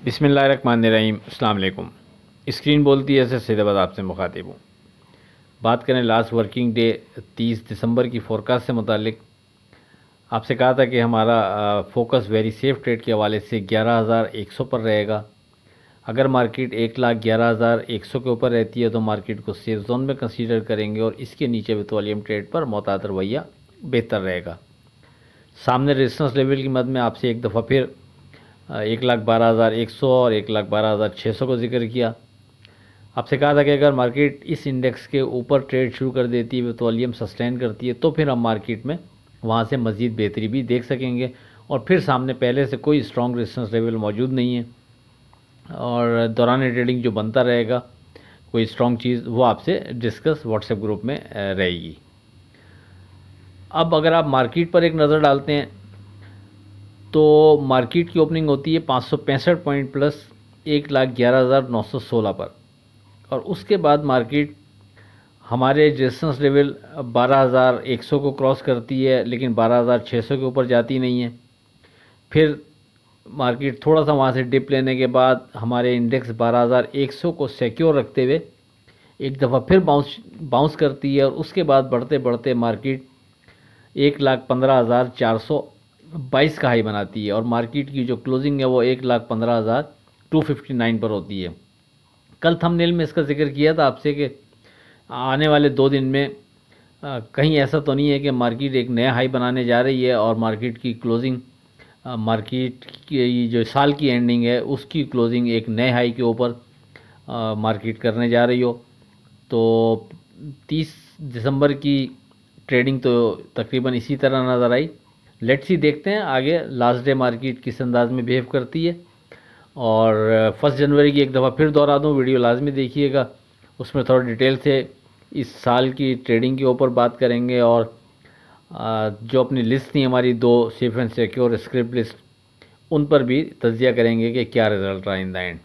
बिस्मिल्लाहिर्रहमानिर्रहीम। अस्सलाम वालेकुम। स्क्रीन बोलती है सैदाबाद आपसे मुखातिब हूँ। बात करें लास्ट वर्किंग डे 30 दिसंबर की फ़ोरकास्ट से मुतालिक। आपसे कहा था कि हमारा फोकस वेरी सेफ ट्रेड के हवाले से 11,100 पर रहेगा। अगर मार्केट 1,11,100 के ऊपर रहती है तो मार्केट को सेफ जोन में कंसीडर करेंगे और इसके नीचे विद वॉल्यूम ट्रेड पर मोहतात रवैया बेहतर रहेगा। सामने रेजिस्टेंस लेवल की मद में आपसे एक दफ़ा फिर 1,12,100 और 1,12,600 को जिक्र किया। आपसे कहा था कि अगर मार्केट इस इंडेक्स के ऊपर ट्रेड शुरू कर देती है, तो वॉल्यूम सस्टेन करती है, तो फिर हम मार्केट में वहाँ से मज़ीद बेहतरी भी देख सकेंगे। और फिर सामने पहले से कोई स्ट्रॉन्ग रेजिस्टेंस लेवल मौजूद नहीं है और दौरान ट्रेडिंग जो बनता रहेगा कोई स्ट्रॉन्ग चीज़, वो आपसे डिस्कस व्हाट्सएप ग्रुप में रहेगी। अब अगर आप मार्केट पर एक नज़र डालते हैं तो मार्केट की ओपनिंग होती है 565 पॉइंट प्लस 1,11,916 पर, और उसके बाद मार्केट हमारे रेजिस्टेंस लेवल 12,100 को क्रॉस करती है, लेकिन 12,600 के ऊपर जाती नहीं है। फिर मार्केट थोड़ा सा वहाँ से डिप लेने के बाद हमारे इंडेक्स 12,100 को सिक्योर रखते हुए एक दफ़ा फिर बाउंस करती है, और उसके बाद बढ़ते बढ़ते मार्केट 1,15,422 का हाई बनाती है, और मार्केट की जो क्लोजिंग है वो 1,15,259 पर होती है। कल थंबनेल में इसका जिक्र किया था आपसे कि आने वाले 2 दिन में कहीं ऐसा तो नहीं है कि मार्केट एक नया हाई बनाने जा रही है और मार्केट की क्लोजिंग, मार्केट की जो साल की एंडिंग है उसकी क्लोजिंग एक नए हाई के ऊपर मार्केट करने जा रही हो। तो 30 दिसंबर की ट्रेडिंग तो तकरीबन इसी तरह नज़र आई। लेट्स सी, देखते हैं आगे लास्ट डे मार्केट किस अंदाज में बिहेव करती है। और 1 जनवरी की एक दफ़ा फिर दोहरा दूँ, वीडियो लाजमी देखिएगा, उसमें थोड़ा डिटेल से इस साल की ट्रेडिंग के ऊपर बात करेंगे और जो अपनी लिस्ट थी हमारी 2 safe and secure script list, उन पर भी तज्जिया करेंगे कि क्या रिज़ल्ट रहा इन द एंड।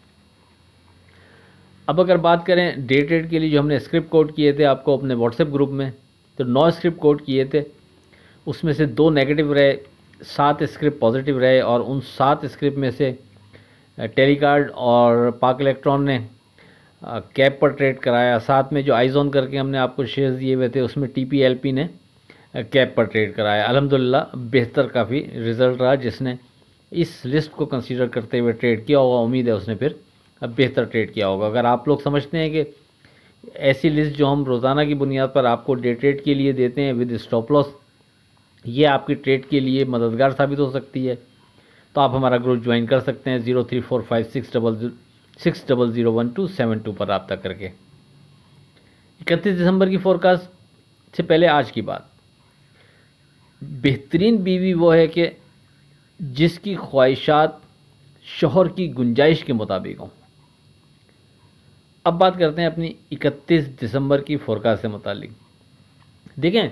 अब अगर बात करें डे ट्रेड के लिए जो हमने स्क्रिप्ट कोड किए थे आपको अपने व्हाट्सएप ग्रुप में, तो 9 स्क्रिप्ट कोड किए थे, उसमें से 2 नेगेटिव रहे, 7 स्क्रिप्ट पॉजिटिव रहे। और उन 7 स्क्रिप्ट में से टेलीकार्ड और पाक इलेक्ट्रॉन ने कैप पर ट्रेड कराया। साथ में जो आइजोन करके हमने आपको शेयर्स दिए हुए थे उसमें टीपीएलपी ने कैप पर ट्रेड कराया। अल्हम्दुलिल्लाह बेहतर काफ़ी रिज़ल्ट रहा। जिसने इस लिस्ट को कंसीडर करते हुए ट्रेड किया होगा, उम्मीद है उसने फिर बेहतर ट्रेड किया होगा। अगर आप लोग समझते हैं कि ऐसी लिस्ट जो हम रोज़ाना की बुनियाद पर आपको डे ट्रेड के लिए देते हैं विद स्टॉप लॉस, ये आपकी ट्रेड के लिए मददगार साबित हो सकती है, तो आप हमारा ग्रुप ज्वाइन कर सकते हैं 0345600127 पर रब्ता करके। 31 दिसंबर की फोरकास्ट से पहले आज की बात, बेहतरीन बीवी वो है कि जिसकी ख्वाहिशात शोहर की गुंजाइश के मुताबिक हों। अब बात करते हैं अपनी 31 दिसंबर की फोरकास्ट से मुतालिक। देखें,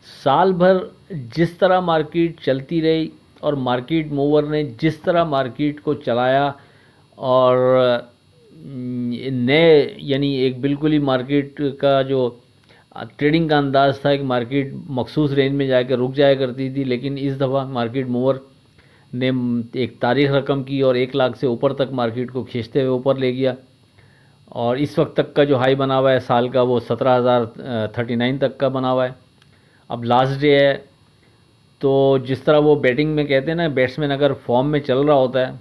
साल भर जिस तरह मार्केट चलती रही और मार्केट मूवर ने जिस तरह मार्केट को चलाया, और नए यानी एक बिल्कुल ही मार्केट का जो ट्रेडिंग का अंदाज़ था कि मार्केट मखसूस रेंज में जाकर रुक जाया करती थी, लेकिन इस दफ़ा मार्केट मूवर ने एक तारीख रकम की और 1 लाख से ऊपर तक मार्केट को खींचते हुए ऊपर ले गया। और इस वक्त तक का जो हाई बना हुआ है साल का वो 17,039 तक का बना हुआ है। अब लास्ट डे है, तो जिस तरह वो बैटिंग में कहते हैं ना, बैट्समैन अगर फॉर्म में चल रहा होता है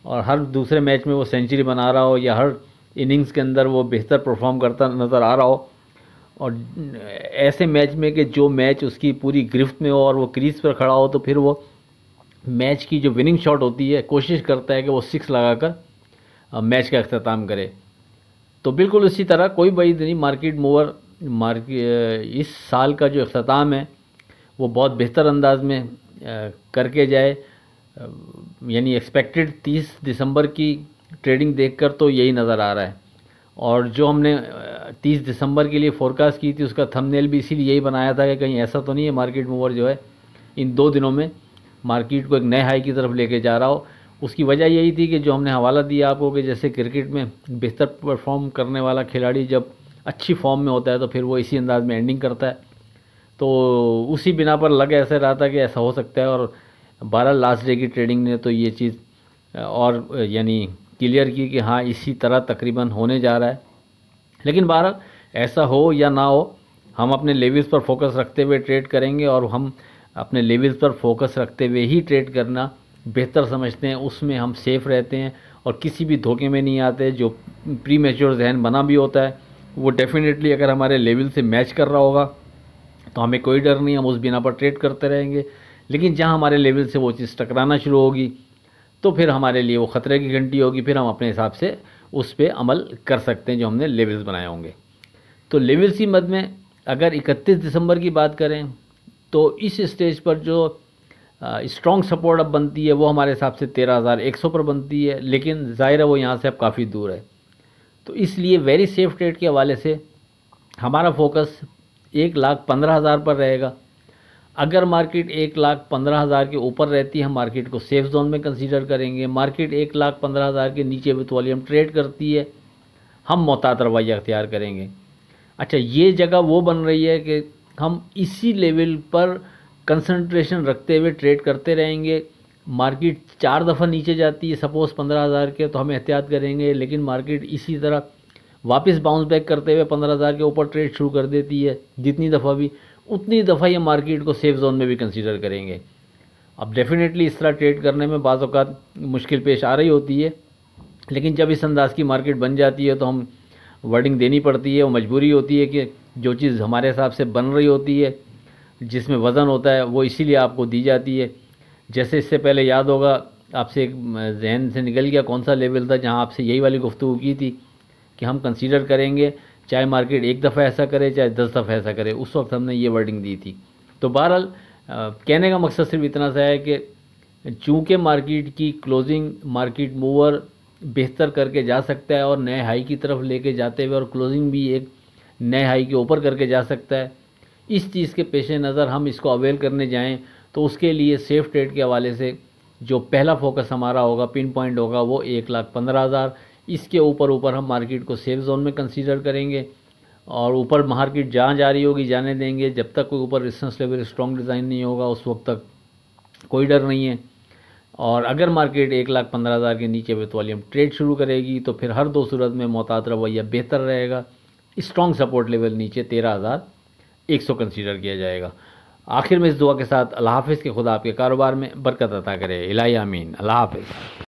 और हर दूसरे मैच में वो सेंचुरी बना रहा हो या हर इनिंग्स के अंदर वो बेहतर परफॉर्म करता नज़र आ रहा हो, और ऐसे मैच में कि जो मैच उसकी पूरी गिरफ्त में हो और वो क्रीज पर खड़ा हो, तो फिर वो मैच की जो विनिंग शॉट होती है कोशिश करता है कि वो 6 लगाकर मैच का अख्ताम करे। तो बिल्कुल उसी तरह कोई वईद नहीं, मार्केट मूवर इस साल का जो अख्ताम है वो बहुत बेहतर अंदाज में करके जाए। यानी एक्सपेक्टेड 30 दिसंबर की ट्रेडिंग देखकर तो यही नज़र आ रहा है। और जो हमने 30 दिसंबर के लिए फ़ोरकास्ट की थी उसका थंबनेल भी इसीलिए यही बनाया था कि कहीं ऐसा तो नहीं है मार्केट मूवर जो है इन 2 दिनों में मार्केट को एक नए हाई की तरफ लेके जा रहा हो। उसकी वजह यही थी कि जो हमने हवाला दिया आपको कि जैसे क्रिकेट में बेहतर परफॉर्म करने वाला खिलाड़ी जब अच्छी फॉर्म में होता है तो फिर वो इसी अंदाज में एंडिंग करता है, तो उसी बिना पर लग ऐसे रहा था कि ऐसा हो सकता है। और 12 लास्ट डे की ट्रेडिंग ने तो ये चीज़ और यानी क्लियर की कि हाँ इसी तरह तकरीबन होने जा रहा है। लेकिन बहरहाल ऐसा हो या ना हो, हम अपने लेवल्स पर फोकस रखते हुए ट्रेड करेंगे और हम अपने लेवल्स पर फोकस रखते हुए ही ट्रेड करना बेहतर समझते हैं। उसमें हम सेफ़ रहते हैं और किसी भी धोखे में नहीं आते। जो प्री मैच्योर जहन बना भी होता है वो डेफिनेटली अगर हमारे लेवल से मैच कर रहा होगा तो हमें कोई डर नहीं, हम उस बिना पर ट्रेड करते रहेंगे। लेकिन जहाँ हमारे लेवल से वो चीज़ टकराना शुरू होगी तो फिर हमारे लिए वो ख़तरे की घंटी होगी, फिर हम अपने हिसाब से उस पर अमल कर सकते हैं जो हमने लेवल्स बनाए होंगे। तो लेवल्स की मद में अगर 31 दिसंबर की बात करें तो इस स्टेज पर जो स्ट्रॉन्ग सपोर्ट अब बनती है वो हमारे हिसाब से 13,100 पर बनती है, लेकिन ज़ाहिर है वो यहाँ से अब काफ़ी दूर है। तो इसलिए वेरी सेफ ट्रेड के हवाले से हमारा फोकस 1,15,000 पर रहेगा। अगर मार्केट 1,15,000 के ऊपर रहती है हम मार्केट को सेफ जोन में कंसीडर करेंगे। मार्केट 1,15,000 के नीचे विथ वॉल्यूम ट्रेड करती है, हम मोहतात रवैया अख्तियार करेंगे। अच्छा, ये जगह वो बन रही है कि हम इसी लेवल पर कंसंट्रेशन रखते हुए ट्रेड करते रहेंगे। मार्केट 4 दफ़ा नीचे जाती है सपोज़ 15,000 के, तो हमें एहतियात करेंगे। लेकिन मार्केट इसी तरह वापस बाउंस बैक करते हुए 15,000 के ऊपर ट्रेड शुरू कर देती है, जितनी दफ़ा भी उतनी दफ़ा ये मार्केट को सेफ जोन में भी कंसीडर करेंगे। अब डेफिनेटली इस तरह ट्रेड करने में बाज़ औक़ात मुश्किल पेश आ रही होती है, लेकिन जब इस अंदाज़ की मार्केट बन जाती है तो हम वर्डिंग देनी पड़ती है। वो मजबूरी होती है कि जो चीज़ हमारे हिसाब से बन रही होती है, जिसमें वज़न होता है, वो इसीलिए आपको दी जाती है। जैसे इससे पहले याद होगा आपसे एक जहन से निकल गया कौन सा लेवल था जहां आपसे यही वाली गुफ्तगू की थी कि हम कंसीडर करेंगे चाहे मार्केट एक दफ़ा ऐसा करे चाहे 10 दफ़ा ऐसा करे, उस वक्त हमने ये वर्डिंग दी थी। तो बहरहाल कहने का मकसद सिर्फ इतना सा है कि चूँकि मार्केट की क्लोजिंग मार्केट मूवर बेहतर करके जा सकता है और नए हाई की तरफ लेके जाते हुए और क्लोजिंग भी एक नए हाई के ऊपर करके जा सकता है, इस चीज़ के पेश नज़र हम इसको अवेल करने जाएं तो उसके लिए सेफ ट्रेड के हवाले से जो पहला फोकस हमारा होगा, पिन पॉइंट होगा, वो 1,15,000। इसके ऊपर हम मार्केट को सेफ जोन में कंसीडर करेंगे और ऊपर मार्केट जहाँ जा रही होगी जाने देंगे। जब तक कोई ऊपर रेजिस्टेंस लेवल स्ट्रॉन्ग डिज़ाइन नहीं होगा उस वक्त तक कोई डर नहीं है। और अगर मार्केट 1,15,000 के नीचे विथ वॉल्यूम ट्रेड शुरू करेगी तो फिर हर दो सूरत में मोहतात रवैया बेहतर रहेगा। स्ट्रॉन्ग सपोर्ट लेवल नीचे 13,100 कंसीडर किया जाएगा। आखिर में इस दुआ के साथ अल्लाह हाफ़िज़ के खुदा आपके कारोबार में बरकत अता करे। इलाही आमीन। अल्लाह हाफ़िज़।